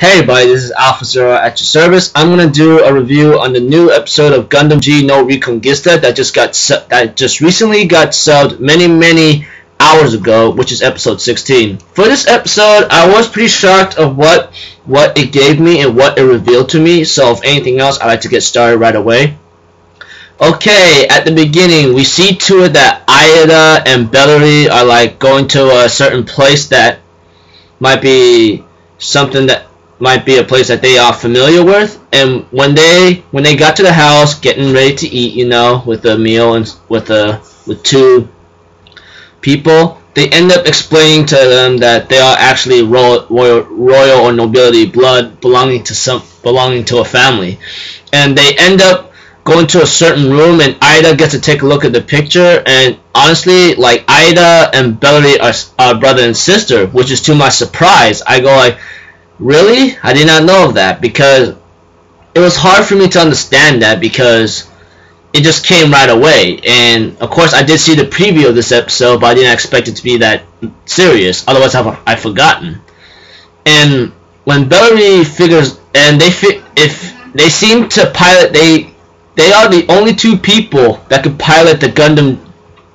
Hey everybody, this is Alpha Zero at your service. I'm gonna do a review on the new episode of Gundam G no Reconguista that just recently got subbed many hours ago, which is episode 16. For this episode, I was pretty shocked of what it gave me and what it revealed to me. So if anything else, I'd like to get started right away. Okay, at the beginning, we see to it that Aida and Bellary are like going to a certain place that might be something that might be a place that they are familiar with, and when they got to the house getting ready to eat, you know, with a meal and with two people, they end up explaining to them that they are actually royal or nobility blood belonging to a family, and they end up going to a certain room, and Aida gets to take a look at the picture, and honestly, like, Aida and Bellary are brother and sister, which is to my surprise. I go like, really? I did not know of that, because it was hard for me to understand that because it just came right away. And of course I did see the preview of this episode, but I didn't expect it to be that serious, otherwise I've forgotten. And when Bellary figures, and they seem to pilot, they are the only two people that could pilot the Gundam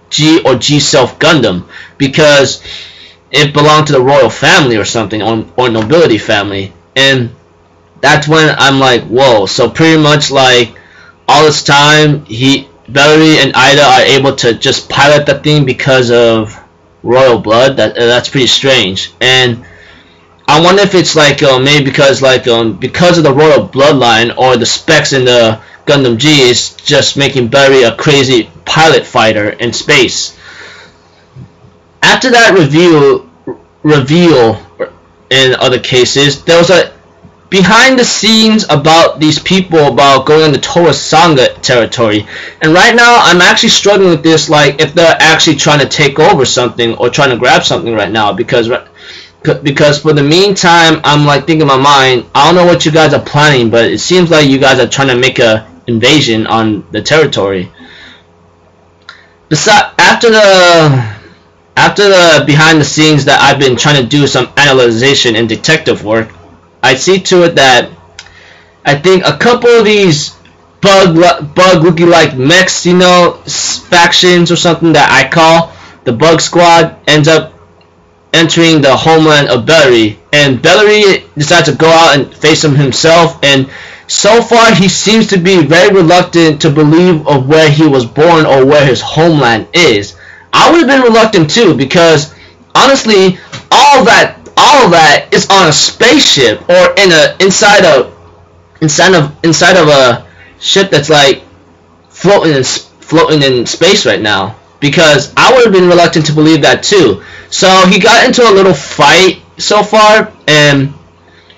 G or G Self Gundam, because it belonged to the royal family or something, or nobility family. And that's when I'm like, whoa. So pretty much like all this time, Bellary and Aida are able to just pilot that thing because of royal blood. That's pretty strange. And I wonder if it's like maybe because of the royal bloodline, or the specs in the Gundam G is just making Bellary a crazy pilot fighter in space. After that reveal in other cases, there was a behind the scenes about these people about going on the Torah Sangha territory, and right now I'm actually struggling with this, like if they're actually trying to take over something or trying to grab something right now, because for the meantime I'm like thinking in my mind, I don't know what you guys are planning, but it seems like you guys are trying to make a invasion on the territory. After the behind the scenes that I've been trying to do some analyzation and detective work, I see to it that I think a couple of these bug looking like mechs, you know, factions or something that I call the Bug Squad, ends up entering the homeland of Bellary, and Bellary decides to go out and face him himself, and so far he seems to be very reluctant to believe of where he was born or where his homeland is. I would have been reluctant too, because honestly, all that is on a spaceship or inside of a ship that's like floating in space right now. Because I would have been reluctant to believe that too. So he got into a little fight so far, and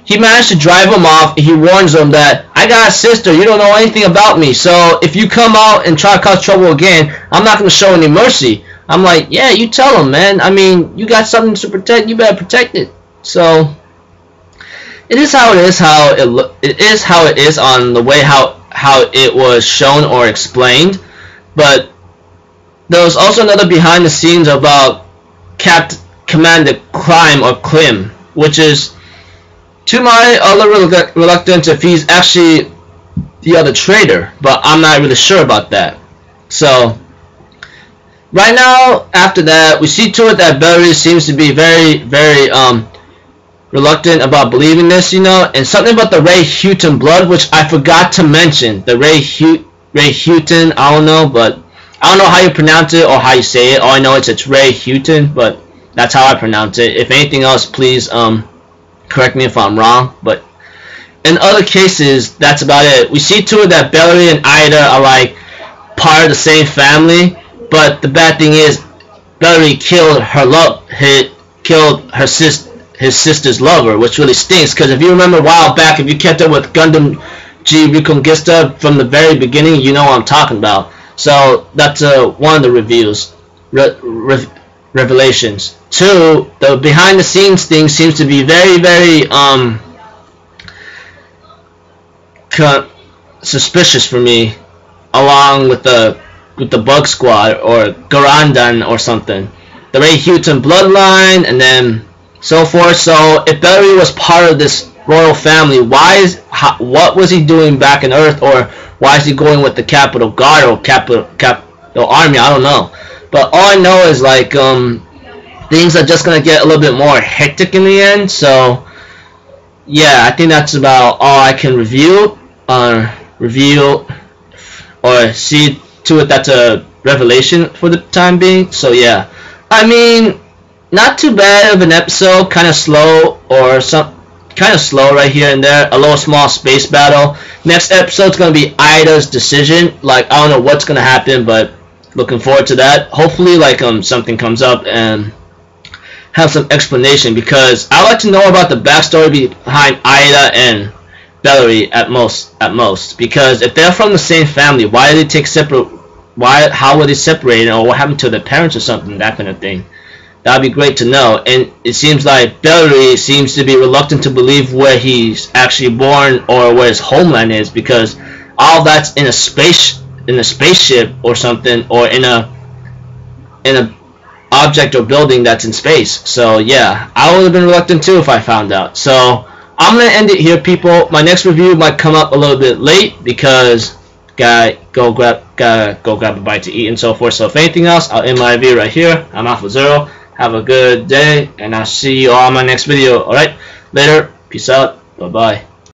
he managed to drive him off. He warns him that, I got a sister, you don't know anything about me, so if you come out and try to cause trouble again, I'm not going to show any mercy. I'm like, yeah, you tell him, man. I mean, you got something to protect, you better protect it. So it is how it is, how it is on the way how it was shown or explained. But there was also another behind the scenes about Commander Klim, which is, to my other reluctance, if he's actually the other traitor, but I'm not really sure about that. So right now, after that, we see to it that Bellary seems to be very reluctant about believing this, you know, and something about the Ray Houghton blood, which I forgot to mention. The Ray Houghton, I don't know, but I don't know how you pronounce it or how you say it. All I know is it's Ray Houghton, but that's how I pronounce it. If anything else, please correct me if I'm wrong. But in other cases, that's about it. We see to it that Bellary and Aida are like part of the same family. But the bad thing is, Bellary killed his sister's lover, which really stinks. Because if you remember a while back, if you kept up with Gundam G Reconguista from the very beginning, you know what I'm talking about. So that's one of the revelations. Two, the behind the scenes thing seems to be very suspicious for me, along with the Bug Squad or Garandan or something, the Ray Houghton bloodline, and then so forth. So if Bellary was part of this royal family. What was he doing back in Earth, or why is he going with the Capitol Guard or Capitol Army? I don't know. But all I know is like things are just gonna get a little bit more hectic in the end. So yeah, I think that's about all I can review or see to it. That's a revelation for the time being. So yeah, I mean, not too bad of an episode. Kind of slow right here and there. A little small space battle. Next episode's gonna be Ida's decision. Like, I don't know what's gonna happen, but looking forward to that. Hopefully, like something comes up and have some explanation, because I like to know about the backstory behind Ida and Bellary at most. Because if they're from the same family, why did they take separate? How were they separated, or what happened to their parents or something? That kind of thing. That'd be great to know. And it seems like Bellary seems to be reluctant to believe where he's actually born or where his homeland is, because all that's in a spaceship or something, or in a object or building that's in space. So yeah, I would have been reluctant too if I found out. So I'm gonna end it here, people. My next review might come up a little bit late because gotta go grab a bite to eat and so forth. So if anything else, I'll end my review right here. I'm Alpha Zero. Have a good day, and I'll see you all in my next video. Alright, later. Peace out. Bye bye.